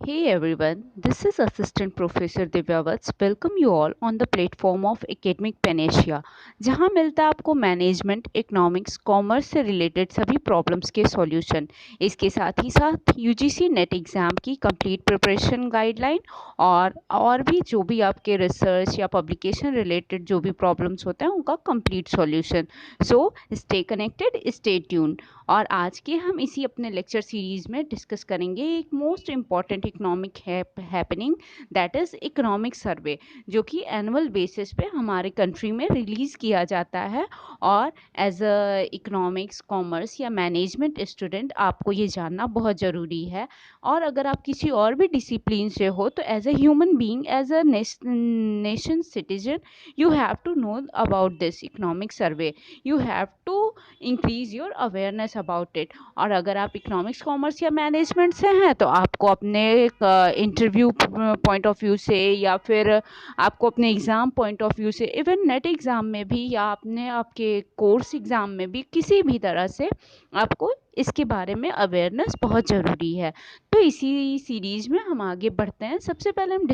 Hey everyone, this is Assistant Professor Divyavats. Welcome you all on the platform of Academic Panacea, जहां मिलता है आपको management, economics, commerce से related सभी problems के सॉल्यूशन। इसके साथ ही साथ यूजीसी नेट एग्ज़ाम की कंप्लीट प्रिपरेशन गाइडलाइन और भी जो भी आपके रिसर्च या पब्लिकेशन रिलेटेड जो भी प्रॉब्लम्स होते हैं उनका complete solution. So stay connected, stay tuned. और आज के हम इसी अपने लेक्चर सीरीज़ में डिस्कस करेंगे एक most important economic happening, that is economic survey, जो कि एनुअल बेसिस पे हमारे कंट्री में रिलीज़ किया जाता है। और एज अ इकोनॉमिक्स, कॉमर्स या मैनेजमेंट स्टूडेंट आपको ये जानना बहुत ज़रूरी है। और अगर आप किसी और भी डिसिप्लिन से हो तो as a human being, as a nation citizen, you have to know about this economic survey. You have to increase your awareness about it. और अगर आप इकोनॉमिक्स, कॉमर्स या मैनेजमेंट से हैं तो आपको अपने इंटरव्यू पॉइंट ऑफ व्यू से या फिर आपको अपने एग्ज़ाम पॉइंट ऑफ व्यू से, इवन नेट एग्ज़ाम में भी या अपने आपके कोर्स एग्ज़ाम में भी किसी भी तरह से आपको इसके बारे में अवेयरनेस बहुत ज़रूरी है। तो इसी सीरीज़ में हम आगे बढ़ते हैं। सबसे पहले हम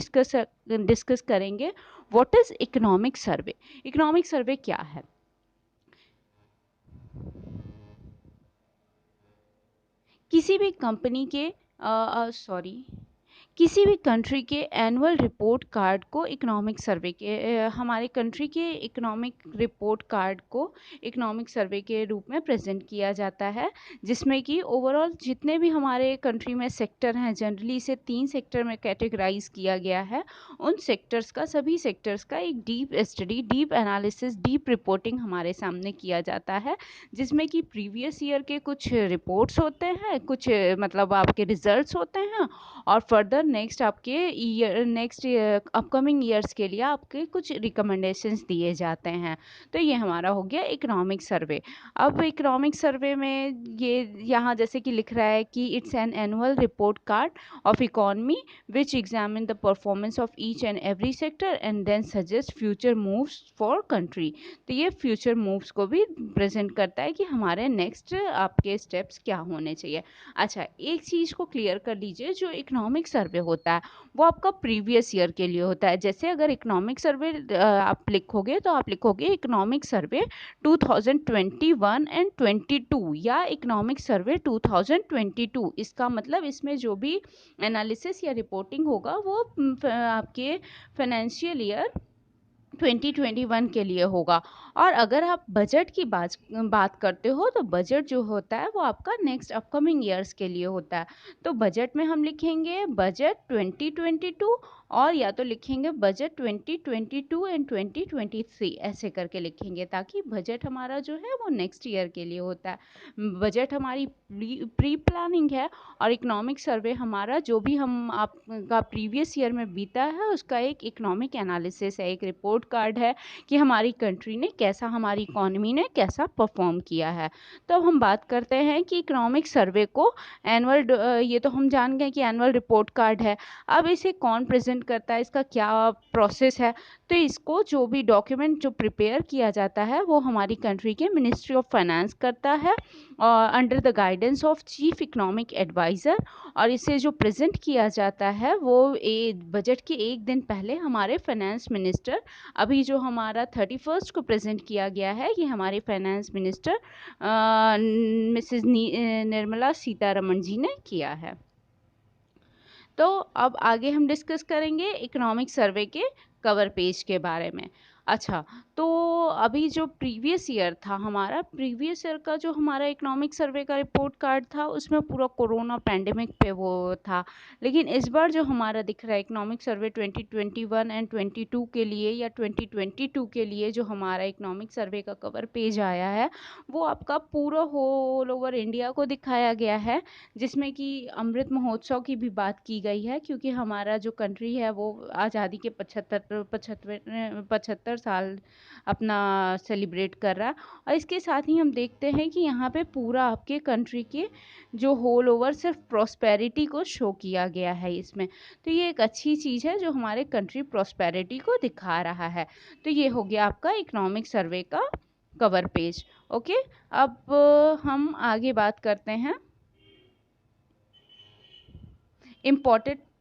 डिस्कस करेंगे what is economic survey. Economic survey क्या है? किसी भी कंपनी के सॉरी किसी भी कंट्री के एनुअल रिपोर्ट कार्ड को इकोनॉमिक सर्वे के हमारे कंट्री के इकोनॉमिक रिपोर्ट कार्ड को इकोनॉमिक सर्वे के रूप में प्रेजेंट किया जाता है, जिसमें कि ओवरऑल जितने भी हमारे कंट्री में सेक्टर हैं, जनरली इसे 3 सेक्टर में कैटेगराइज किया गया है। उन सेक्टर्स का, सभी सेक्टर्स का एक deep study, deep analysis, deep reporting हमारे सामने किया जाता है, जिसमें कि प्रीवियस ईयर के कुछ रिपोर्ट्स होते हैं, कुछ मतलब आपके रिजल्ट्स होते हैं, और फर्दर नेक्स्ट अपकमिंग ईयर्स के लिए आपके कुछ रिकमेंडेशंस दिए जाते हैं। तो ये हमारा हो गया इकोनॉमिक सर्वे। अब इकोनॉमिक सर्वे में ये यहाँ जैसे कि लिख रहा है कि it's an annual report card of economy which examine the performance of each and every sector and then suggest future moves for country. तो ये फ्यूचर मूव्स को भी प्रेजेंट करता है कि हमारे नेक्स्ट आपके स्टेप्स क्या होने चाहिए। अच्छा, एक चीज़ को क्लियर कर लीजिए, जो इकोनॉमिक सर्वे होता है वो आपका प्रीवियस ईयर के लिए होता है। जैसे अगर इकोनॉमिक सर्वे आप लिखोगे तो आप लिखोगे इकोनॉमिक सर्वे 2021 एंड 22 या इकोनॉमिक सर्वे 2022। इसका मतलब इसमें जो भी एनालिसिस या रिपोर्टिंग होगा वो आपके फाइनेंशियल ईयर 2021 के लिए होगा। और अगर आप बजट की बात करते हो तो बजट जो होता है वो आपका नेक्स्ट अपकमिंग ईयर्स के लिए होता है। तो बजट में हम लिखेंगे बजट 2022, और या तो लिखेंगे बजट 2022 एंड 2023, ऐसे करके लिखेंगे, ताकि बजट हमारा जो है वो नेक्स्ट ईयर के लिए होता है। बजट हमारी प्री प्लानिंग है, और इकोनॉमिक सर्वे हमारा जो भी हम आपका प्रीवियस ईयर में बीता है उसका एक इकोनॉमिक एनालिसिस है, एक रिपोर्ट कार्ड है कि हमारी कंट्री ने कैसा, हमारी इकोनॉमी ने कैसा परफॉर्म किया है। तो अब हम बात करते हैं कि इकोनॉमिक सर्वे को एनुअल, ये तो हम जान गए कि एनुअल रिपोर्ट कार्ड है। अब इसे कौन प्रेजेंट करता है, इसका क्या प्रोसेस है? तो इसको जो भी डॉक्यूमेंट जो प्रिपेयर किया जाता है वो हमारी कंट्री के मिनिस्ट्री ऑफ फाइनेंस करता है under the guidance of chief economic adviser. और इसे जो प्रेजेंट किया जाता है वो बजट के एक दिन पहले हमारे फाइनेंस मिनिस्टर, अभी जो हमारा 31 को प्रेजेंट किया गया है, ये हमारे finance minister Mrs Nirmala Sitharaman ji ने किया है। तो अब आगे हम डिस्कस करेंगे इकोनॉमिक सर्वे के कवर पेज के बारे में। अच्छा, तो अभी जो प्रीवियस ईयर था हमारा, प्रीवियस ईयर का जो हमारा इकोनॉमिक सर्वे का रिपोर्ट कार्ड था उसमें पूरा कोरोना पैंडेमिक पे वो था। लेकिन इस बार जो हमारा दिख रहा है इकोनॉमिक सर्वे 2021 एंड 22 के लिए या 2022 के लिए, जो हमारा इकोनॉमिक सर्वे का कवर पेज आया है वो आपका पूरा होल ओवर इंडिया को दिखाया गया है, जिसमें कि अमृत महोत्सव की भी बात की गई है, क्योंकि हमारा जो कंट्री है वो आज़ादी के 75 साल अपना सेलिब्रेट कर रहा है। और इसके साथ ही हम देखते हैं कि यहाँ पे पूरा आपके कंट्री के जो होल ओवर सिर्फ प्रॉस्पेरिटी को शो किया गया है इसमें। तो ये एक अच्छी चीज़ है जो हमारे कंट्री प्रॉस्पेरिटी को दिखा रहा है। तो ये हो गया आपका इकोनॉमिक सर्वे का कवर पेज। ओके, अब हम आगे बात करते हैं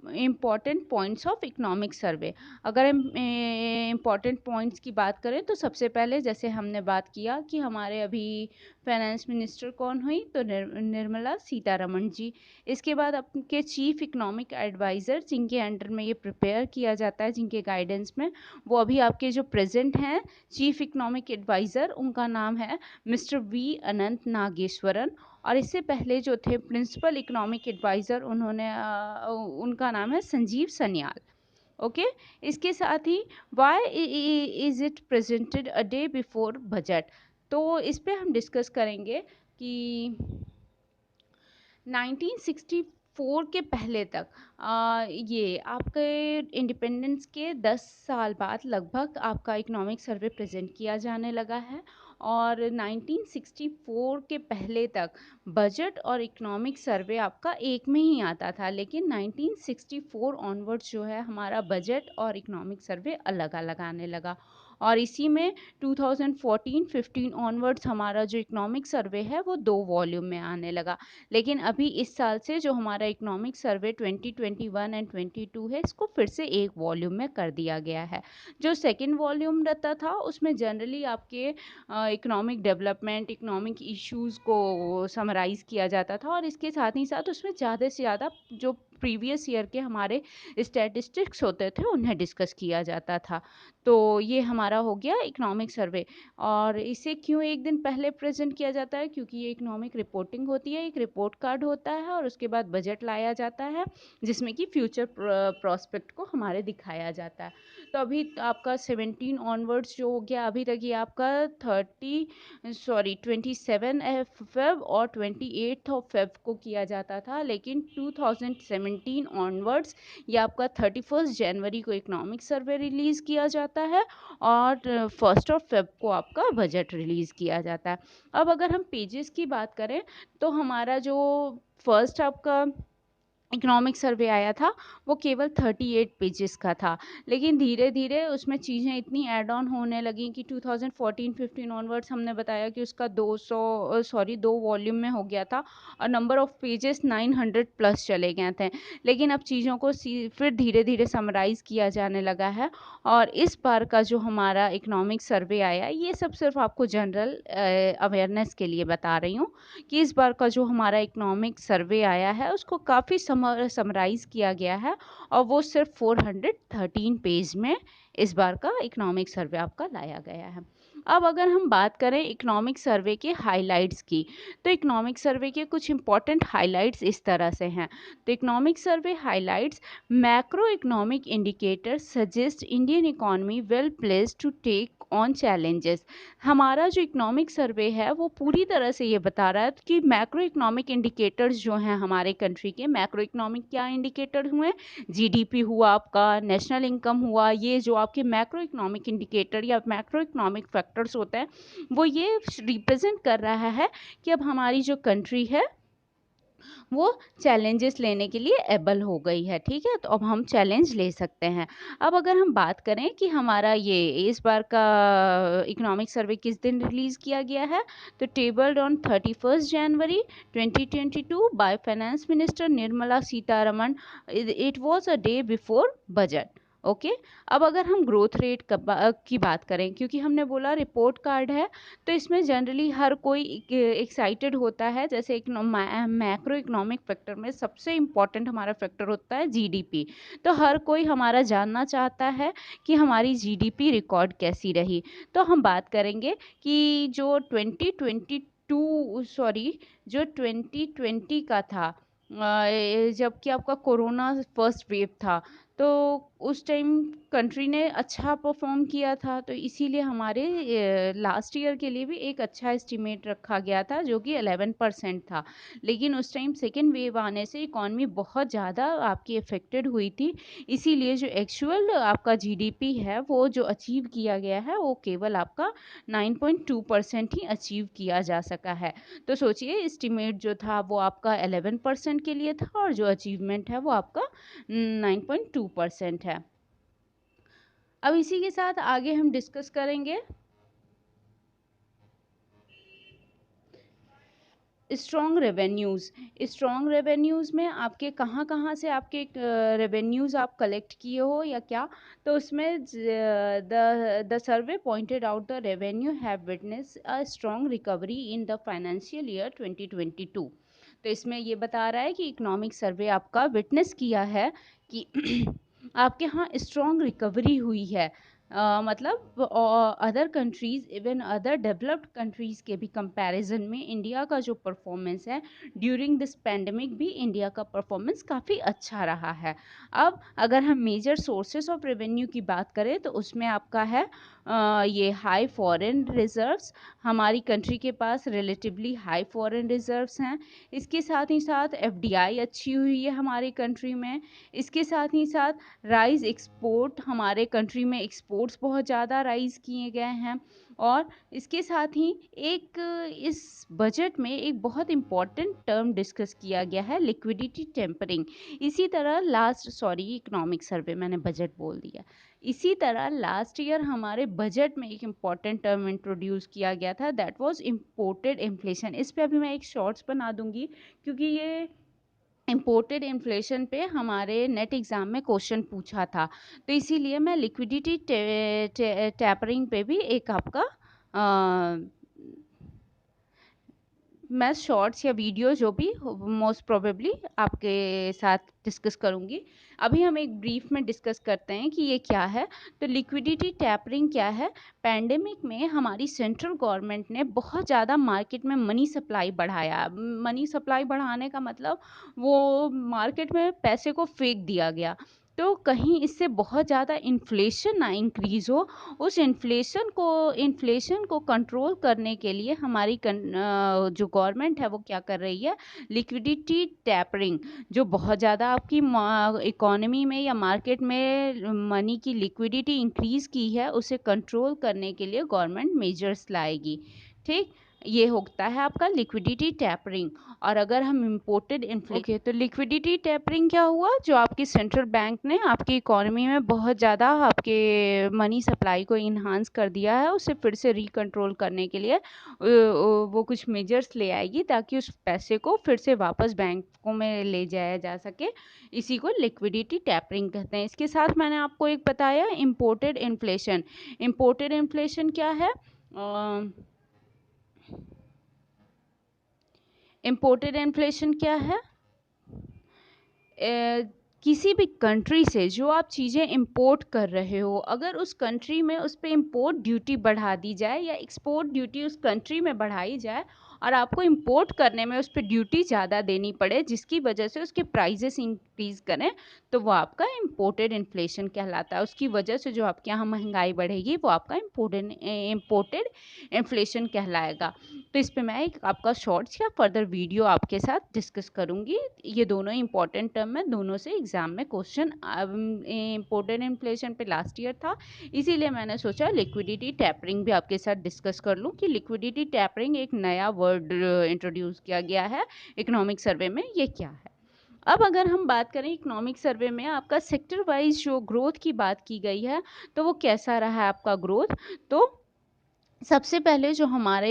important points of economic survey. अगर हम इम्पॉर्टेंट पॉइंट्स की बात करें तो सबसे पहले जैसे हमने बात किया कि हमारे अभी फाइनेंस मिनिस्टर कौन हुई, तो निर्मला सीतारमण जी। इसके बाद आपके चीफ इकोनॉमिक एडवाइज़र जिनके अंडर में ये प्रिपेयर किया जाता है, जिनके गाइडेंस में, वो अभी आपके जो प्रेजेंट हैं चीफ इकोनॉमिक एडवाइज़र, उनका नाम है मिस्टर वी अनंत नागेश्वरन। और इससे पहले जो थे प्रिंसिपल इकोनॉमिक एडवाइज़र, उनका नाम है संजीव सन्याल। ओके, इसके साथ ही why is it presented a day before budget, तो इस पे हम डिस्कस करेंगे कि 1964 के पहले तक ये आपके इंडिपेंडेंस के 10 साल बाद लगभग आपका इकोनॉमिक सर्वे प्रेजेंट किया जाने लगा है। और 1964 के पहले तक बजट और इकोनॉमिक सर्वे आपका एक में ही आता था, लेकिन 1964 ऑनवर्ड्स जो है हमारा बजट और इकोनॉमिक सर्वे अलग अलग आने लगा। और इसी में 2014-15 ऑनवर्ड्स हमारा जो इकोनॉमिक सर्वे है वो 2 वॉल्यूम में आने लगा। लेकिन अभी इस साल से जो हमारा इकोनॉमिक सर्वे 2021 एंड 22 है, इसको फिर से एक वॉल्यूम में कर दिया गया है। जो सेकंड वॉल्यूम रहता था उसमें जनरली आपके इकोनॉमिक डेवलपमेंट, इकोनॉमिक इश्यूज़ को समराइज़ किया जाता था, और इसके साथ ही साथ उसमें ज़्यादा से ज़्यादा जो प्रीवियस ईयर के हमारे स्टैटिस्टिक्स होते थे उन्हें डिस्कस किया जाता था। तो ये हमारा हो गया इकोनॉमिक सर्वे। और इसे क्यों एक दिन पहले प्रेजेंट किया जाता है, क्योंकि ये इकोनॉमिक रिपोर्टिंग होती है, एक रिपोर्ट कार्ड होता है और उसके बाद बजट लाया जाता है जिसमें कि फ्यूचर प्रॉस्पेक्ट को हमारे दिखाया जाता है। तो अभी आपका 17 ऑनवर्ड्स जो हो गया, अभी तक ये आपका 27 फेब और 28 ऑफ फेब को किया जाता था, लेकिन 2017 ऑनवर्ड्स ये आपका 31 जनवरी को इकोनॉमिक सर्वे रिलीज़ किया जाता है और 1 ऑफ फेब को आपका बजट रिलीज़ किया जाता है। अब अगर हम पेजेस की बात करें तो हमारा जो फर्स्ट आपका इकोनॉमिक सर्वे आया था वो केवल 38 पेजेस का था, लेकिन धीरे धीरे उसमें चीज़ें इतनी ऐड ऑन होने लगी कि 2014-15 ऑनवर्ड्स हमने बताया कि उसका 2 वॉल्यूम में हो गया था और नंबर ऑफ पेजेस 900 प्लस चले गए थे। लेकिन अब चीज़ों को फिर धीरे धीरे समराइज़ किया जाने लगा है। और इस बार का जो हमारा इकोनॉमिक सर्वे आया, ये सब सिर्फ आपको जनरल अवेयरनेस के लिए बता रही हूँ कि इस बार का जो हमारा इकोनॉमिक सर्वे आया है उसको काफ़ी समराइज़ किया गया है, और वो सिर्फ 413 पेज में इस बार का इकोनॉमिक सर्वे आपका लाया गया है। अब अगर हम बात करें इकोनॉमिक सर्वे के हाइलाइट्स की, तो इकोनॉमिक सर्वे के कुछ इंपॉर्टेंट हाइलाइट्स इस तरह से हैं। तो economic survey highlights: macroeconomic indicator suggest Indian economy well placed to take on challenges. हमारा जो इकोनॉमिक सर्वे है वो पूरी तरह से ये बता रहा है कि मैक्रो इकोनॉमिक इंडिकेटर्स जो हैं हमारे कंट्री के, मैक्रो इकोनॉमिक क्या इंडिकेटर हुए, जीडीपी हुआ आपका, नेशनल इनकम हुआ, ये जो आपके मैक्रो इकोनॉमिक इंडिकेटर या मैक्रो इकोनॉमिक फैक्टर्स होते हैं वो ये रिप्रेजेंट कर रहा है कि अब हमारी जो कंट्री है वो चैलेंजेस लेने के लिए एबल हो गई है। ठीक है, तो अब हम चैलेंज ले सकते हैं। अब अगर हम बात करें कि हमारा ये इस बार का इकोनॉमिक सर्वे किस दिन रिलीज़ किया गया है, तो tabled on 31 January 2022 by finance minister Nirmala Sitharaman. It was a day before budget. Okay, अब अगर हम ग्रोथ रेट की बात करें, क्योंकि हमने बोला रिपोर्ट कार्ड है, तो इसमें जनरली हर कोई एक्साइटेड होता है। जैसे एक मैक्रो इकोनॉमिक फैक्टर में सबसे इम्पॉर्टेंट हमारा फैक्टर होता है जीडीपी। तो हर कोई हमारा जानना चाहता है कि हमारी जीडीपी रिकॉर्ड कैसी रही। तो हम बात करेंगे कि जो 2020 का था, जबकि आपका कोरोना फर्स्ट वेव था, तो उस टाइम कंट्री ने अच्छा परफॉर्म किया था, तो इसीलिए हमारे लास्ट ईयर के लिए भी एक अच्छा एस्टिमेट रखा गया था जो कि 11% था। लेकिन उस टाइम सेकेंड वेव आने से इकॉनमी बहुत ज़्यादा आपकी अफेक्टेड हुई थी, इसीलिए जो एक्चुअल आपका जीडीपी है वो जो अचीव किया गया है वो केवल आपका 9.2% ही अचीव किया जा सका है। तो सोचिए एस्टिमेट जो था वो आपका 11% के लिए था और जो अचीवमेंट है वो आपका 9.2% है। अब इसी के साथ आगे हम डिस्कस करेंगे स्ट्रॉन्ग रेवेन्यूज़ में आपके कहाँ कहाँ से आपके रेवेन्यूज़ आप कलेक्ट किए हो या क्या, तो उसमें the survey pointed out the revenue have witness a strong recovery in the financial year 2022। तो इसमें ये बता रहा है कि इकोनॉमिक सर्वे आपका विटनेस किया है कि आपके यहाँ स्ट्रॉन्ग रिकवरी हुई है। मतलब other countries, even other developed countries के भी कंपैरिजन में इंडिया का जो परफॉर्मेंस है ड्यूरिंग दिस पैंडमिक, भी इंडिया का परफॉर्मेंस काफ़ी अच्छा रहा है। अब अगर हम मेजर सोर्सेस ऑफ रेवेन्यू की बात करें तो उसमें आपका है ये हाई फॉरेन रिजर्व्स, हमारी कंट्री के पास रिलेटिवली हाई फॉरेन रिजर्व्स हैं। इसके साथ ही साथ एफडीआई अच्छी हुई है हमारी कंट्री में। इसके साथ ही साथ राइस एक्सपोर्ट, हमारे कंट्री में एक्सपोर्ट्स बहुत ज़्यादा राइज किए गए हैं। और इसके साथ ही एक इस बजट में एक बहुत इम्पॉर्टेंट टर्म डिस्कस किया गया है, लिक्विडिटी टेम्परिंग। इसी तरह इकोनॉमिक सर्वे, मैंने बजट बोल दिया। इसी तरह लास्ट ईयर हमारे बजट में एक इम्पॉर्टेंट टर्म इंट्रोड्यूस किया गया था, दैट वाज इम्पोर्टेड इन्फ्लेशन। इस पे अभी मैं एक शॉर्ट्स बना दूंगी क्योंकि ये इम्पोर्टेड इन्फ्लेशन पे हमारे नेट एग्ज़ाम में क्वेश्चन पूछा था, तो इसीलिए मैं लिक्विडिटी टैपरिंग पे भी एक आपका मैं शॉर्ट्स या वीडियो जो भी मोस्ट प्रोबेबली आपके साथ डिस्कस करूंगी। अभी हम एक ब्रीफ में डिस्कस करते हैं कि ये क्या है। तो लिक्विडिटी टैपरिंग क्या है? पैंडेमिक में हमारी सेंट्रल गवर्नमेंट ने बहुत ज़्यादा मार्केट में मनी सप्लाई बढ़ाया। मनी सप्लाई बढ़ाने का मतलब वो मार्केट में पैसे को फेंक दिया गया, तो कहीं इससे बहुत ज़्यादा इन्फ्लेशन ना इंक्रीज़ हो। उस इन्फ्लेशन को कंट्रोल करने के लिए हमारी जो गवर्नमेंट है वो क्या कर रही है, लिक्विडिटी टैपरिंग, जो बहुत ज़्यादा आपकी इकोनॉमी में या मार्केट में मनी की लिक्विडिटी इंक्रीज़ की है, उसे कंट्रोल करने के लिए गवर्नमेंट मेजर्स लाएगी। ठीक, ये होता है आपका लिक्विडिटी टैपरिंग। और अगर हम इम्पोर्टेड इन्फ्लेशन, तो लिक्विडिटी टैपरिंग क्या हुआ, जो आपकी सेंट्रल बैंक ने आपकी इकोनॉमी में बहुत ज़्यादा आपके मनी सप्लाई को इन्हांस कर दिया है, उसे फिर से रिकंट्रोल करने के लिए वो कुछ मेजर्स ले आएगी ताकि उस पैसे को फिर से वापस बैंकों में ले जाया जा सके। इसी को लिक्विडिटी टैपरिंग कहते हैं। इसके साथ मैंने आपको एक बताया इम्पोर्टेड इन्फ्लेशन। इम्पोर्टेड इन्फ्लेशन क्या है? इम्पोर्टेड इन्फ्लेशन क्या है? किसी भी कंट्री से जो आप चीज़ें इंपोर्ट कर रहे हो, अगर उस कंट्री में उस पर इंपोर्ट ड्यूटी बढ़ा दी जाए या एक्सपोर्ट ड्यूटी उस कंट्री में बढ़ाई जाए और आपको इंपोर्ट करने में उस पर ड्यूटी ज़्यादा देनी पड़े, जिसकी वजह से उसके प्राइजेस इंक्रीज़ करें, तो वो आपका इम्पोर्टेड इन्फ्लेशन कहलाता है। उसकी वजह से जो आपके यहाँ महंगाई बढ़ेगी वो आपका इम्पोर्टेड इन्फ्लेशन कहलाएगा। तो इस पर मैं एक आपका शॉर्ट्स या फर्दर वीडियो आपके साथ डिस्कस करूँगी। ये दोनों इंपॉर्टेंट टर्म है, दोनों से एग्जाम में क्वेश्चन इम्पोर्टेड इन्फ्लेशन पे लास्ट ईयर था, इसीलिए मैंने सोचा लिक्विडिटी टैपरिंग भी आपके साथ डिस्कस कर लूँ कि लिक्विडिटी टैपरिंग एक नया वर्ड इंट्रोड्यूस किया गया है इकोनॉमिक सर्वे में, ये क्या है। अब अगर हम बात करें इकोनॉमिक सर्वे में आपका सेक्टर वाइज जो ग्रोथ की बात की गई है, तो वो कैसा रहा है आपका ग्रोथ। तो सबसे पहले जो हमारे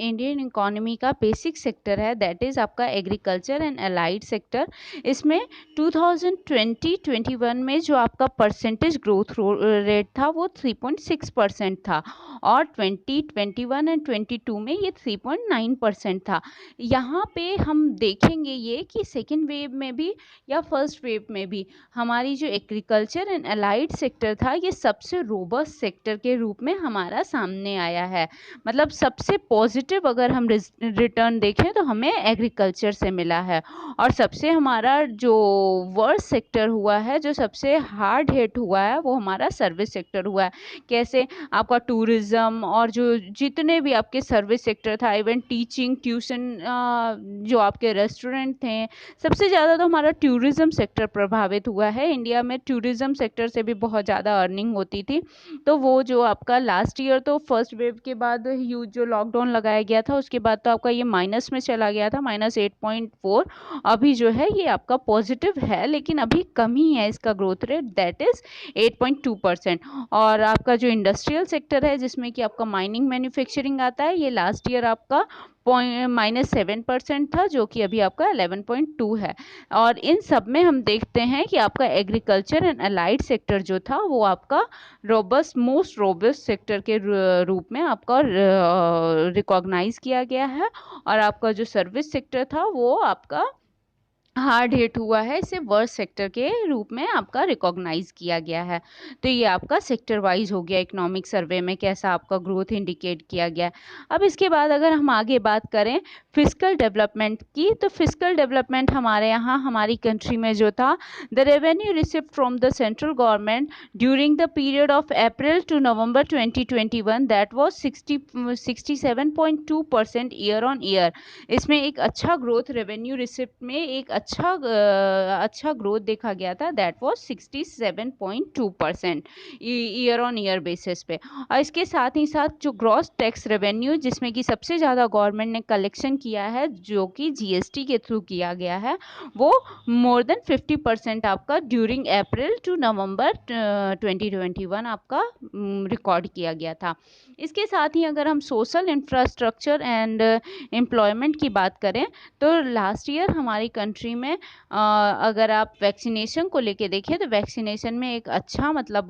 इंडियन इकोनॉमी का बेसिक सेक्टर है, दैट इज़ आपका एग्रीकल्चर एंड अलाइड सेक्टर। इसमें 2020-21 में जो आपका परसेंटेज ग्रोथ रेट था वो 3.6% था, और 2021 एंड 22 में ये 3.9% था। यहाँ पे हम देखेंगे ये कि सेकेंड वेव में भी या फर्स्ट वेव में भी हमारी जो एग्रीकल्चर एंड अलाइड सेक्टर था, ये सबसे रोबस्ट सेक्टर के रूप में हमारा सामने आया है। मतलब सबसे पॉजिटिव अगर हम रिटर्न देखें तो हमें एग्रीकल्चर से मिला है। और सबसे हमारा जो वर्स्ट सेक्टर हुआ है, जो सबसे हार्ड हिट हुआ है, वो हमारा सर्विस सेक्टर हुआ है। कैसे? आपका टूरिज़्म और जो जितने भी आपके सर्विस सेक्टर था, इवन टीचिंग, ट्यूशन, जो आपके रेस्टोरेंट थे, सबसे ज़्यादा तो हमारा टूरिज़्म सेक्टर प्रभावित हुआ है। इंडिया में टूरिज़्म सेक्टर से भी बहुत ज़्यादा अर्निंग होती थी। तो वो जो आपका लास्ट ईयर, तो फर्स्ट वेव के बाद ह्यूज जो लॉकडाउन लगाया गया था, उसके बाद तो आपका ये माइनस में चला गया था, -8.4। अभी जो है ये आपका पॉजिटिव है, लेकिन अभी कमी है इसका ग्रोथ रेट, दैट इज़ 8.2%। और आपका जो इंडस्ट्रियल सेक्टर है, जिसमें कि आपका माइनिंग मैन्युफैक्चरिंग आता है, ये लास्ट ईयर आपका -7% था, जो कि अभी आपका 11.2 है। और इन सब में हम देखते हैं कि आपका एग्रीकल्चर एंड अलाइड सेक्टर जो था वो आपका मोस्ट रोबस्ट सेक्टर के रूप में आपका रिकॉग्नाइज किया गया है। और आपका जो सर्विस सेक्टर था वो आपका हार्ड हिट हुआ है, इसे वर्स्ट सेक्टर के रूप में आपका रिकॉग्नाइज किया गया है। तो ये आपका सेक्टर वाइज हो गया इकोनॉमिक सर्वे में कैसा आपका ग्रोथ इंडिकेट किया गया। अब इसके बाद अगर हम आगे बात करें फिजिकल डेवलपमेंट की, तो फिजिकल डेवलपमेंट हमारे यहाँ हमारी कंट्री में जो था, the revenue received from the central government during the period of April to November 2021 that was 67.2% year on year. इसमें एक अच्छा ग्रोथ, रेवेन्यू रिसिप्ट में एक अच्छा ग्रोथ देखा गया था, that was 67.2% year on year basis पे। और इसके साथ ही साथ जो ग्रॉस टैक्स रेवेन्यू, जिसमें कि सबसे ज़्यादा गवर्नमेंट ने कलेक्शन किया है, जो कि जीएसटी के थ्रू किया गया है, वो मोर देन 50% आपका ड्यूरिंग अप्रैल टू नवंबर 2021 आपका रिकॉर्ड किया गया था। इसके साथ ही अगर हम सोशल इंफ्रास्ट्रक्चर एंड एम्प्लॉयमेंट की बात करें, तो लास्ट ईयर हमारी कंट्री में अगर आप वैक्सीनेशन को लेके देखें, तो वैक्सीनेशन में एक अच्छा मतलब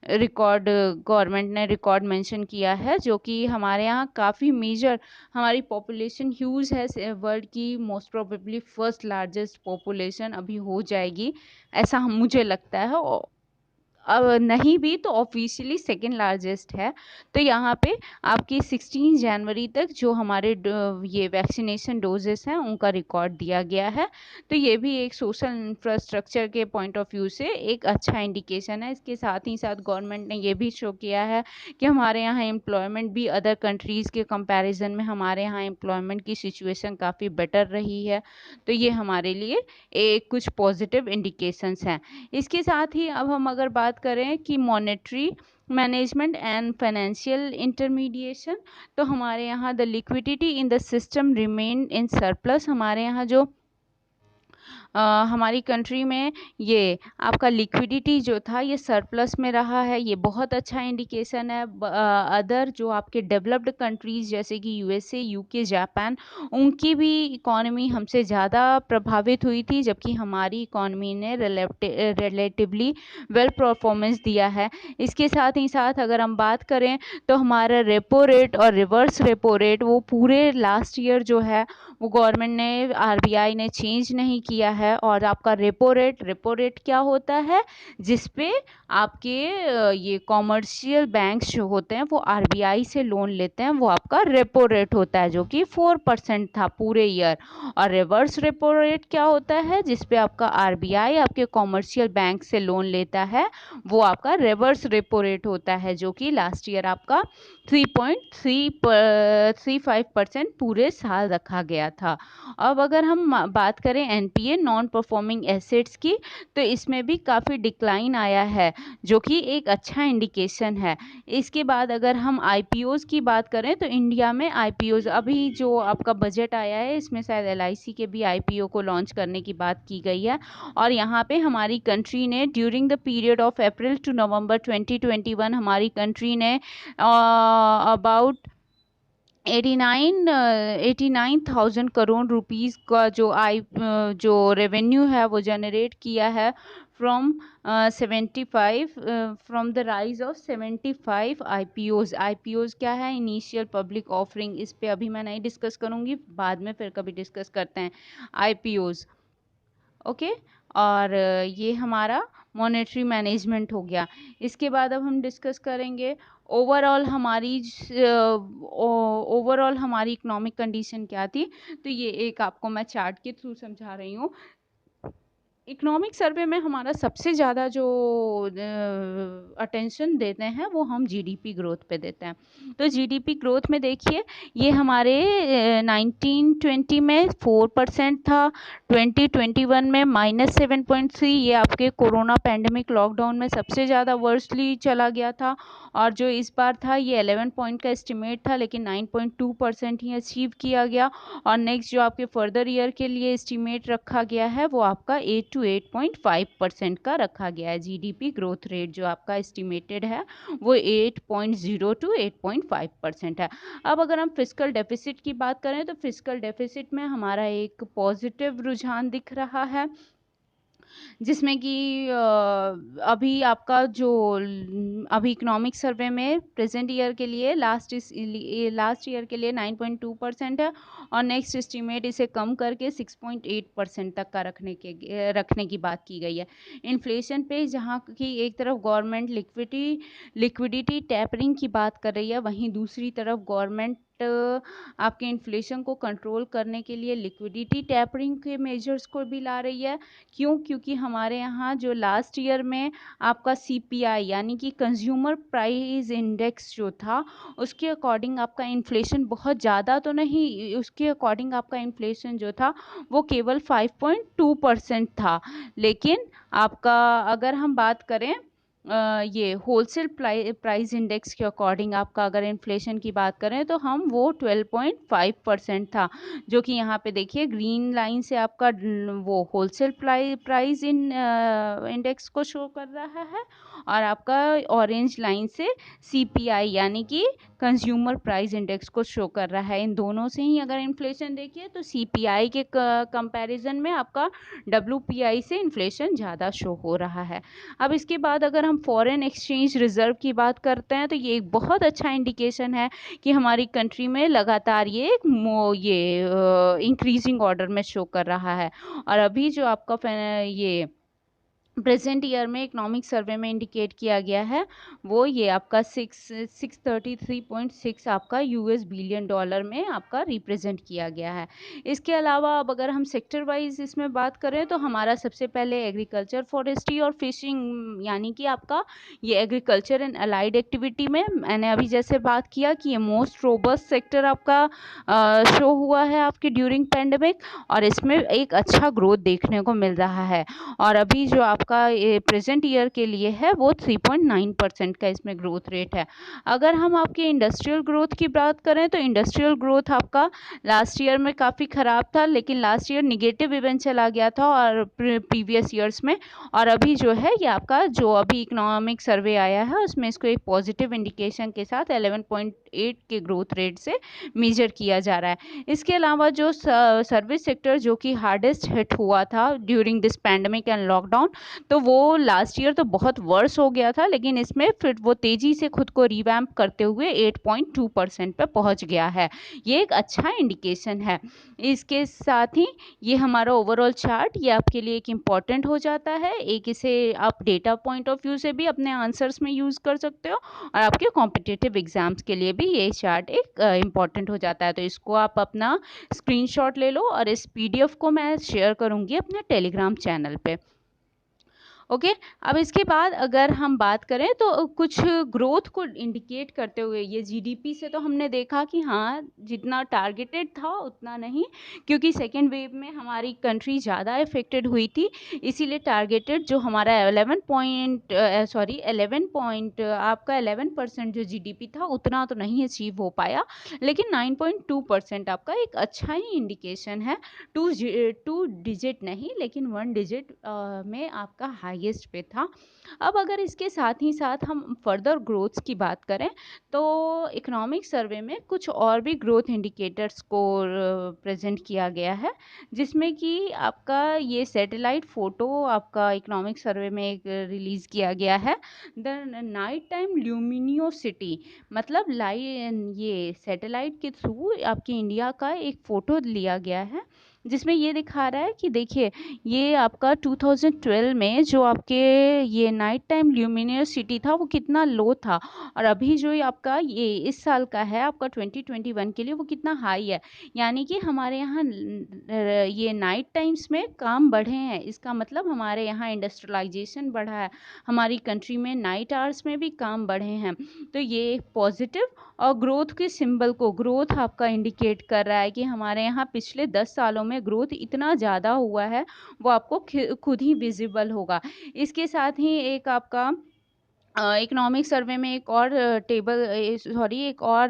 रिकॉर्ड गवर्नमेंट ने रिकॉर्ड मेंशन किया है, जो कि हमारे यहाँ काफ़ी मेजर, हमारी पॉपुलेशन ह्यूज है, वर्ल्ड की most probably first largest population अभी हो जाएगी, ऐसा मुझे लगता है। नहीं भी तो ऑफिशियली सेकेंड लार्जेस्ट है। तो यहाँ पे आपकी 16 जनवरी तक जो हमारे ये वैक्सीनेशन डोजेस हैं उनका रिकॉर्ड दिया गया है। तो ये भी एक सोशल इंफ्रास्ट्रक्चर के पॉइंट ऑफ व्यू से एक अच्छा इंडिकेशन है। इसके साथ ही साथ गवर्नमेंट ने ये भी शो किया है कि हमारे यहाँ एम्प्लॉयमेंट भी अदर कंट्रीज़ के कंपैरिजन में हमारे यहाँ एम्प्लॉयमेंट की सिचुएशन काफ़ी बेटर रही है। तो ये हमारे लिए एक कुछ पॉजिटिव इंडिकेशंस हैं। इसके साथ ही अब हम अगर बात करें कि monetary management and financial intermediation, तो हमारे यहाँ the liquidity in the system remain in surplus. हमारे यहाँ जो हमारी कंट्री में ये आपका लिक्विडिटी जो था ये सरप्लस में रहा है, ये बहुत अच्छा इंडिकेशन है। अदर जो आपके डेवलप्ड कंट्रीज़ जैसे कि यूएसए, यूके, जापान, उनकी भी इकॉनमी हमसे ज़्यादा प्रभावित हुई थी, जबकि हमारी इकॉनमी ने रिलेटिवली वेल परफॉर्मेंस दिया है। इसके साथ ही साथ अगर हम बात करें तो हमारा रेपो रेट और रिवर्स रेपो रेट वो पूरे लास्ट ईयर जो है वो गवर्नमेंट ने, आरबीआई ने चेंज नहीं किया है। और आपका रेपो रेट क्या होता है, जिस पे आपके ये कॉमर्शियल बैंक्स जो होते हैं वो आरबीआई से लोन लेते हैं, वो आपका रेपो रेट होता है, जो कि 4% था पूरे ईयर। और रिवर्स रेपो रेट क्या होता है, जिस पे आपका आरबीआई आपके कॉमर्शियल बैंक से लोन लेता है, वो आपका रिवर्स रेपो रेट होता है, जो कि लास्ट ईयर आपका 3.35% पूरे साल रखा गया था। अब अगर हम बात करें एनपीए, नॉन परफॉर्मिंग एसेट्स की, तो इसमें भी काफ़ी डिक्लाइन आया है, जो कि एक अच्छा इंडिकेशन है। इसके बाद अगर हम आईपीओज की बात करें, तो इंडिया में आईपीओज अभी जो आपका बजट आया है, इसमें शायद एलआईसी के भी आईपीओ को लॉन्च करने की बात की गई है। और यहाँ पे हमारी कंट्री ने during the period of April to November 2021 हमारी कंट्री ने अबाउट 89,000 करोड़ रुपीस का जो रेवेन्यू है वो जनरेट किया है from 75 from the rise of 75 IPOs क्या है, इनिशियल पब्लिक ऑफरिंग। इस पे अभी मैं नहीं डिस्कस करूँगी, बाद में फिर कभी डिस्कस करते हैं आईपीओज। ओके, और ये हमारा मॉनेटरी मैनेजमेंट हो गया। इसके बाद अब हम डिस्कस करेंगे ओवरऑल हमारी इकोनॉमिक कंडीशन क्या थी। तो ये एक आपको मैं चार्ट के थ्रू समझा रही हूँ। इकोनॉमिक सर्वे में हमारा सबसे ज़्यादा जो अटेंशन देते हैं वो हम जीडीपी ग्रोथ पे देते हैं। तो जीडीपी ग्रोथ में देखिए, ये हमारे 1920 में 4% था, 2021 में -7.3, ये आपके कोरोना पैंडेमिक लॉकडाउन में सबसे ज़्यादा वर्स्टली चला गया था। और जो इस बार था ये 11 पॉइंट का एस्टिमेट था, लेकिन 9.2% ही अचीव किया गया। और नेक्स्ट जो आपके फर्दर ईयर के लिए एस्टिमेट रखा गया है वो आपका 8 to 8.5% का रखा गया है। जीडीपी ग्रोथ रेट जो आपका एस्टिमेटेड है वो 8.0 to 8.5% है। अब अगर हम फिस्कल डेफिसिट की बात करें तो फिस्कल डेफिसिट में हमारा एक पॉजिटिव रुझान दिख रहा है, जिसमें कि अभी आपका जो अभी इकोनॉमिक सर्वे में प्रेजेंट ईयर के लिए लास्ट ईयर के लिए 9.2% है और नेक्स्ट एस्टीमेट इसे कम करके 6.8% तक का रखने की बात की गई है। इन्फ्लेशन पे जहाँ की एक तरफ गवर्नमेंट लिक्विडिटी टैपरिंग की बात कर रही है, वहीं दूसरी तरफ गवर्नमेंट आपके इन्फ्लेशन को कंट्रोल करने के लिए लिक्विडिटी टैपरिंग के मेजर्स को भी ला रही है। क्यों? क्योंकि हमारे यहाँ जो लास्ट ईयर में आपका सीपीआई यानी कि कंज्यूमर प्राइस इंडेक्स जो था उसके अकॉर्डिंग आपका इन्फ्लेशन बहुत ज़्यादा तो नहीं, उसके अकॉर्डिंग आपका इन्फ्लेशन जो था वो केवल 5.2% था। लेकिन आपका अगर हम बात करें ये होलसेल प्राइस इंडेक्स के अकॉर्डिंग आपका अगर इन्फ्लेशन की बात करें तो हम वो 12.5% था, जो कि यहाँ पे देखिए ग्रीन लाइन से आपका वो होलसेल प्राइस इंडेक्स को शो कर रहा है और आपका ऑरेंज लाइन से सीपीआई यानी कि कंज्यूमर प्राइस इंडेक्स को शो कर रहा है। इन दोनों से ही अगर इन्फ्लेशन देखिए तो सीपीआई के कंपैरिजन में आपका डब्ल्यूपीआई से इन्फ्लेशन ज़्यादा शो हो रहा है। अब इसके बाद अगर हम फॉरेन एक्सचेंज रिजर्व की बात करते हैं तो ये एक बहुत अच्छा इंडिकेशन है कि हमारी कंट्री में लगातार ये इंक्रीजिंग ऑर्डर में शो कर रहा है। और अभी जो आपका ये प्रेजेंट ईयर में इकोनॉमिक सर्वे में इंडिकेट किया गया है वो ये आपका 633.6 आपका यूएस बिलियन डॉलर में आपका रिप्रेजेंट किया गया है। इसके अलावा अब अगर हम सेक्टर वाइज इसमें बात करें तो हमारा सबसे पहले एग्रीकल्चर, फॉरेस्ट्री और फिशिंग यानी कि आपका ये एग्रीकल्चर एंड अलाइड एक्टिविटी में मैंने अभी जैसे बात किया कि ये मोस्ट रोबस्ट सेक्टर आपका शो हुआ है आपके ड्यूरिंग पैंडेमिक और इसमें एक अच्छा ग्रोथ देखने को मिल रहा है। और अभी जो आपका प्रेजेंट ईयर के लिए है वो 3.9% का इसमें ग्रोथ रेट है। अगर हम आपके इंडस्ट्रियल ग्रोथ की बात करें तो इंडस्ट्रियल ग्रोथ आपका लास्ट ईयर में काफ़ी ख़राब था, लेकिन लास्ट ईयर निगेटिव इवेंट चला गया था और प्रीवियस ईयर्स में, और अभी जो है ये आपका जो अभी इकोनॉमिक सर्वे आया है उसमें इसको एक पॉजिटिव इंडिकेशन के साथ 11.8 के ग्रोथ रेट से मेजर किया जा रहा है। इसके अलावा जो सर्विस सेक्टर जो कि हार्डेस्ट हिट हुआ था during this pandemic and lockdown, तो वो लास्ट ईयर तो बहुत वर्स हो गया था, लेकिन इसमें फिर वो तेज़ी से खुद को रिवैम्प करते हुए 8.2% पे पहुंच गया है। ये एक अच्छा इंडिकेशन है। इसके साथ ही ये हमारा ओवरऑल चार्ट ये आपके लिए एक इम्पॉर्टेंट हो जाता है। एक इसे आप डेटा पॉइंट ऑफ व्यू से भी अपने आंसर्स में यूज़ कर सकते हो और आपके कॉम्पिटिटिव एग्जाम्स के लिए भी ये चार्ट एक इम्पॉर्टेंट हो जाता है। तो इसको आप अपना स्क्रीनशॉट ले लो और इस पीडीएफ को मैं शेयर करूँगी अपने टेलीग्राम चैनल पे। ओके अब इसके बाद अगर हम बात करें तो कुछ ग्रोथ को इंडिकेट करते हुए ये जीडीपी से तो हमने देखा कि हाँ जितना टारगेटेड था उतना नहीं, क्योंकि सेकेंड वेव में हमारी कंट्री ज़्यादा इफेक्टेड हुई थी, इसीलिए टारगेटेड जो हमारा 11% जो जीडीपी था उतना तो नहीं अचीव हो पाया, लेकिन 9.2% आपका एक अच्छा ही इंडिकेशन है। टू डिजिट नहीं लेकिन 1 डिजिट में आपका हाईएस्ट पे था। अब अगर इसके साथ ही साथ हम फर्दर ग्रोथ्स की बात करें तो इकोनॉमिक सर्वे में कुछ और भी ग्रोथ इंडिकेटर्स को प्रेजेंट किया गया है, जिसमें कि आपका ये सैटेलाइट फ़ोटो आपका इकोनॉमिक सर्वे में एक रिलीज़ किया गया है। द नाइट टाइम ल्यूमिनियोसिटी मतलब ये सैटेलाइट के थ्रू आपके इंडिया का एक फ़ोटो लिया गया है, जिसमें ये दिखा रहा है कि देखिए ये आपका 2012 में जो आपके ये नाइट टाइम ल्यूमिनोसिटी था वो कितना लो था, और अभी जो आपका ये इस साल का है आपका 2021 के लिए वो कितना हाई है। यानी कि हमारे यहाँ ये नाइट टाइम्स में काम बढ़े हैं, इसका मतलब हमारे यहाँ इंडस्ट्रियलाइजेशन बढ़ा है, हमारी कंट्री में नाइट आवर्स में भी काम बढ़े हैं। तो ये एक पॉजिटिव और ग्रोथ के सिंबल को ग्रोथ आपका इंडिकेट कर रहा है कि हमारे यहाँ पिछले 10 सालों में ग्रोथ इतना ज़्यादा हुआ है, वो आपको खुद ही विजिबल होगा। इसके साथ ही एक आपका इकोनॉमिक सर्वे में एक और एक और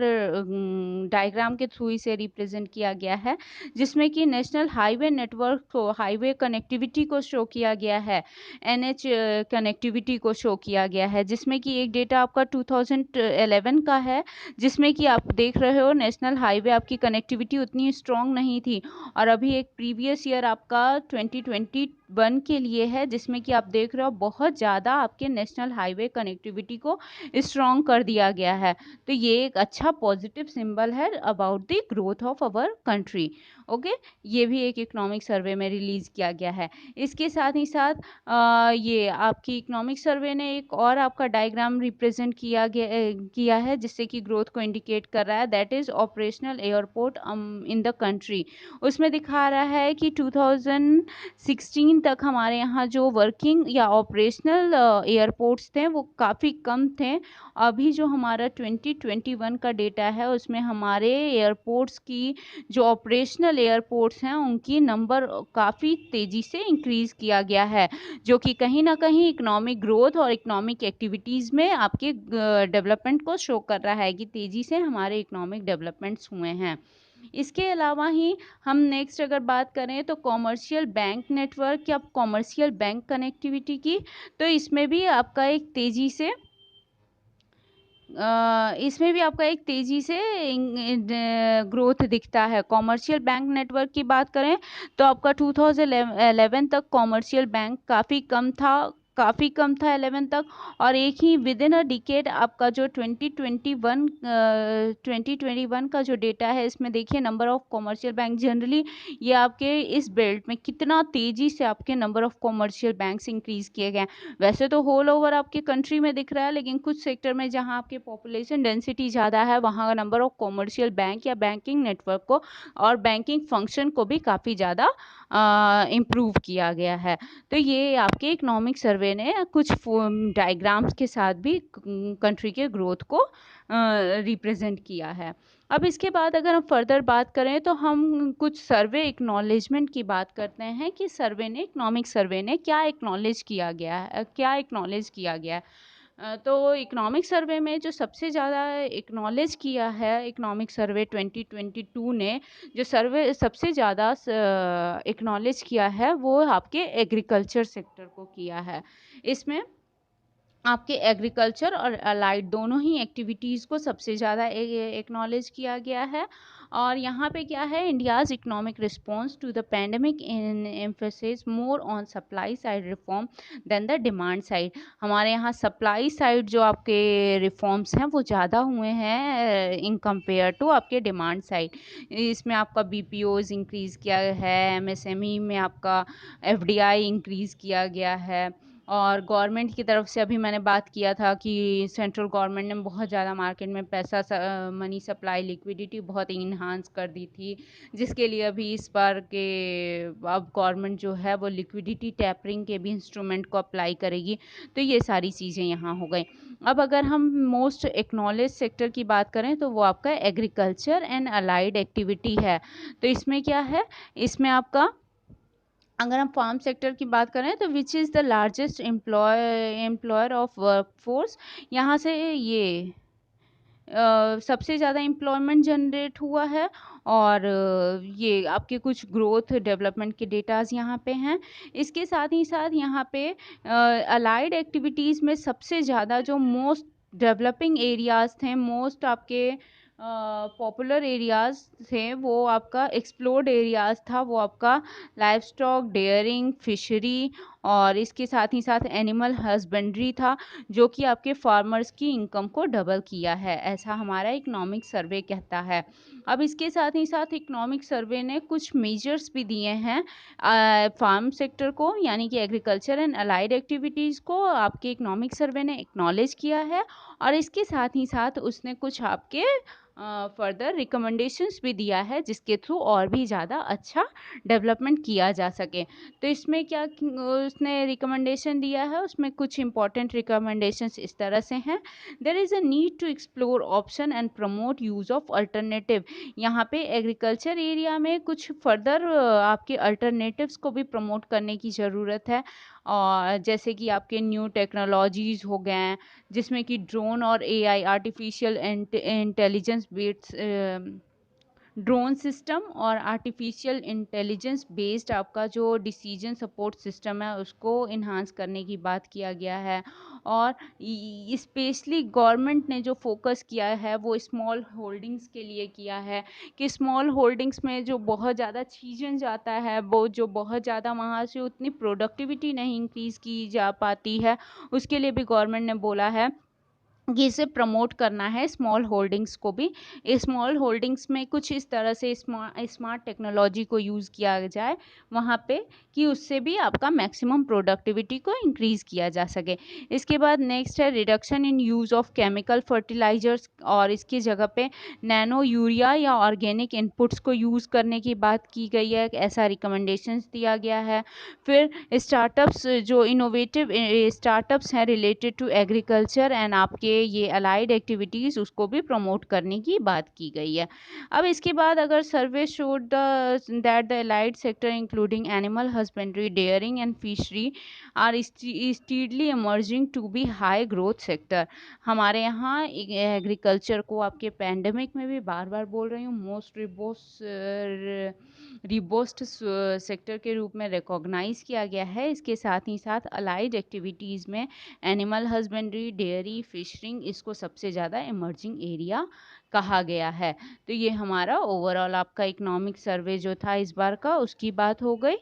डायग्राम के थ्रू इसे रिप्रेजेंट किया गया है, जिसमें कि नेशनल हाईवे नेटवर्क को, हाईवे कनेक्टिविटी को शो किया गया है, एनएच कनेक्टिविटी को शो किया गया है, जिसमें कि एक डेटा आपका 2011 का है, जिसमें कि आप देख रहे हो नेशनल हाईवे आपकी कनेक्टिविटी उतनी स्ट्रॉन्ग नहीं थी, और अभी एक प्रीवियस ईयर आपका 2021 के लिए है, जिसमें कि आप देख रहे हो बहुत ज़्यादा आपके नेशनल हाईवे कनेक्टिविटी को स्ट्रॉन्ग कर दिया गया है। तो ये एक अच्छा पॉजिटिव सिंबल है about the growth of our country. Okay, ये भी एक इकोनॉमिक सर्वे में रिलीज किया गया है। इसके साथ ही साथ ये आपकी इकोनॉमिक सर्वे ने एक और आपका डायग्राम रिप्रेजेंट किया है, जिससे कि ग्रोथ को इंडिकेट कर रहा है, that is operational airport in the country. उसमें दिखा रहा है कि 2016 तक हमारे यहाँ जो वर्किंग या ऑपरेशनल एयरपोर्ट्स थे वो काफ़ी कम थे। अभी जो हमारा 2021 का डेटा है उसमें हमारे एयरपोर्ट्स की जो ऑपरेशनल एयरपोर्ट्स हैं उनकी नंबर काफ़ी तेज़ी से इंक्रीज़ किया गया है, जो कि कहीं ना कहीं इकोनॉमिक ग्रोथ और इकोनॉमिक एक्टिविटीज़ में आपके डेवलपमेंट को शो कर रहा है कि तेज़ी से हमारे इकोनॉमिक डेवलपमेंट्स हुए हैं। इसके अलावा ही हम नेक्स्ट अगर बात करें तो कॉमर्शियल बैंक नेटवर्क या कॉमर्शियल बैंक कनेक्टिविटी की, तो इसमें भी आपका एक तेज़ी से ग्रोथ दिखता है। कॉमर्शियल बैंक नेटवर्क की बात करें तो आपका 2011 तक कॉमर्शियल बैंक काफ़ी कम था 11 तक, और एक ही विद इन अ डिकेड आपका जो 2021 का जो डेटा है, इसमें देखिए number of commercial bank, generally ये आपके इस बेल्ट में कितना तेज़ी से आपके number of commercial banks increase किए गए हैं। वैसे तो होल ओवर आपके कंट्री में दिख रहा है, लेकिन कुछ सेक्टर में जहां आपके पॉपुलेशन डेंसिटी ज़्यादा है वहां नंबर ऑफ कॉमर्शियल बैंक या बैंकिंग नेटवर्क को और बैंकिंग फंक्शन को भी काफ़ी ज़्यादा इम्प्रूव किया गया है। तो ये आपके इकोनॉमिक सर्वे ने कुछ डायग्राम्स के साथ भी कंट्री के ग्रोथ को रिप्रेजेंट किया है। अब इसके बाद अगर हम फर्दर बात करें तो हम कुछ सर्वे एक्नॉलेजमेंट की बात करते हैं कि इकोनॉमिक सर्वे ने क्या एक्नॉलेज किया गया है। तो इकोनॉमिक सर्वे में जो सबसे ज़्यादा एक्नॉलेज किया है इकोनॉमिक सर्वे 2022 ने, जो सर्वे सबसे ज़्यादा एक्नॉलेज किया है वो आपके एग्रीकल्चर सेक्टर को किया है। इसमें आपके एग्रीकल्चर और अलाइड दोनों ही एक्टिविटीज़ को सबसे ज़्यादा एक्नॉलेज किया गया है। और यहाँ पे क्या है, India's economic response to the pandemic in emphasis more on supply side reform than the demand side. हमारे यहाँ सप्लाई साइड जो आपके रिफॉर्म्स हैं वो ज़्यादा हुए हैं इन कंपेयर टू आपके डिमांड साइड। इसमें आपका बीपीओज इंक्रीज़ किया है, एमएसएमई में आपका एफडीआई इंक्रीज़ किया गया है, और गवर्नमेंट की तरफ से अभी मैंने बात किया था कि सेंट्रल गवर्नमेंट ने बहुत ज़्यादा मार्केट में मनी सप्लाई लिक्विडिटी बहुत इन्हांस कर दी थी, जिसके लिए अभी इस बार के अब गवर्नमेंट जो है वो लिक्विडिटी टैपरिंग के भी इंस्ट्रूमेंट को अप्लाई करेगी। तो ये सारी चीज़ें यहाँ हो गई। अब अगर हम मोस्ट एक्नॉलेज सेक्टर की बात करें तो वो आपका एग्रीकल्चर एंड अलाइड एक्टिविटी है। तो इसमें क्या है, इसमें आपका अगर हम फार्म सेक्टर की बात करें तो which is the largest employer of workforce, यहाँ से ये सबसे ज़्यादा एम्प्लॉयमेंट जनरेट हुआ है, और ये आपके कुछ ग्रोथ डेवलपमेंट के डेटाज यहाँ पे हैं। इसके साथ ही साथ यहाँ पे अलाइड एक्टिविटीज़ में सबसे ज़्यादा जो मोस्ट डेवलपिंग एरियाज़ थे, मोस्ट आपके पॉपुलर एरियाज़ थे, वो आपका एक्सप्लोर्ड एरियाज़ था, वो आपका लाइफ स्टॉक, डेयरिंग, फिशरी और इसके साथ ही साथ एनिमल हस्बेंड्री था, जो कि आपके फार्मर्स की इनकम को डबल किया है, ऐसा हमारा इकोनॉमिक सर्वे कहता है। अब इसके साथ ही साथ इकोनॉमिक सर्वे ने कुछ मेजर्स भी दिए हैं फार्म सेक्टर को, यानी कि एग्रीकल्चर एंड अलाइड एक्टिविटीज़ को आपके इकोनॉमिक सर्वे ने एक्नॉलेज किया है, और इसके साथ ही साथ उसने कुछ आपके फर्दर रिकमेंडेशंस भी दिया है जिसके थ्रू और भी ज़्यादा अच्छा डेवलपमेंट किया जा सके। तो इसमें क्या उसने रिकमेंडेशन दिया है, उसमें कुछ इंपॉर्टेंट रिकमेंडेशंस इस तरह से हैं। There is a need to explore option and promote use of alternative. यहाँ पे एग्रीकल्चर एरिया में कुछ फर्दर आपके अल्टरनेटिव्स को भी प्रमोट करने की ज़रूरत है, और जैसे कि आपके न्यू टेक्नोलॉजीज़ हो गए हैं, जिसमें कि ड्रोन और AI artificial intelligence based drone system और आर्टिफिशियल इंटेलिजेंस बेस्ड आपका जो डिसीजन सपोर्ट सिस्टम है उसको इन्हांस करने की बात किया गया है। और स्पेशली गवर्नमेंट ने जो फोकस किया है वो स्मॉल होल्डिंग्स के लिए किया है, कि स्मॉल होल्डिंग्स में जो बहुत ज़्यादा सीजन जाता है, वो जो बहुत ज़्यादा वहाँ से उतनी प्रोडक्टिविटी नहीं इंक्रीज़ की जा पाती है, उसके लिए भी गवर्नमेंट ने बोला है कि इसे प्रमोट करना है, स्मॉल होल्डिंग्स को भी। स्मॉल होल्डिंग्स में कुछ इस तरह से स्मार्ट टेक्नोलॉजी को यूज़ किया जाए वहाँ पे, कि उससे भी आपका मैक्सिमम प्रोडक्टिविटी को इंक्रीज़ किया जा सके। इसके बाद नेक्स्ट है reduction in use of chemical fertilizers, और इसकी जगह पे नैनो यूरिया या ऑर्गेनिक इनपुट्स को यूज़ करने की बात की गई है, ऐसा रिकमेंडेशंस दिया गया है। फिर स्टार्टअप्स, जो इनोवेटिव स्टार्टअप्स हैं रिलेटेड टू एग्रीकल्चर एंड आपके ये अलाइड एक्टिविटीज़, उसको भी प्रमोट करने की बात की गई है। अब इसके बाद अगर survey showed that the allied sector including animal husbandry, dairying and fishery are steadily emerging to be high growth sector. हमारे यहाँ एग्रीकल्चर को आपके पैंडेमिक में भी बार बार बोल रही हूँ मोस्ट रिबोस्ट सेक्टर के रूप में रिकॉग्नाइज किया गया है। इसके साथ ही साथ अलाइड एक्टिविटीज़ में एनिमल हस्बेंड्री, डेयरी, फिशरिंग, इसको सबसे ज़्यादा इमर्जिंग एरिया कहा गया है। तो ये हमारा ओवरऑल आपका इकोनॉमिक सर्वे जो था इस बार का, उसकी बात हो गई।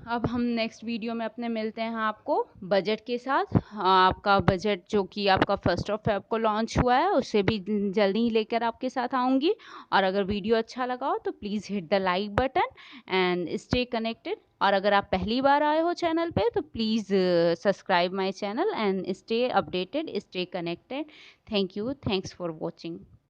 अब हम नेक्स्ट वीडियो में अपने मिलते हैं आपको बजट के साथ। आपका बजट जो कि आपका 1 फेब को लॉन्च हुआ है, उससे भी जल्दी ही लेकर आपके साथ आऊँगी। और अगर वीडियो अच्छा लगा हो तो please hit the like button and stay connected. और अगर आप पहली बार आए हो चैनल पे तो please subscribe my channel and stay updated, stay connected. Thank you, thanks for watching.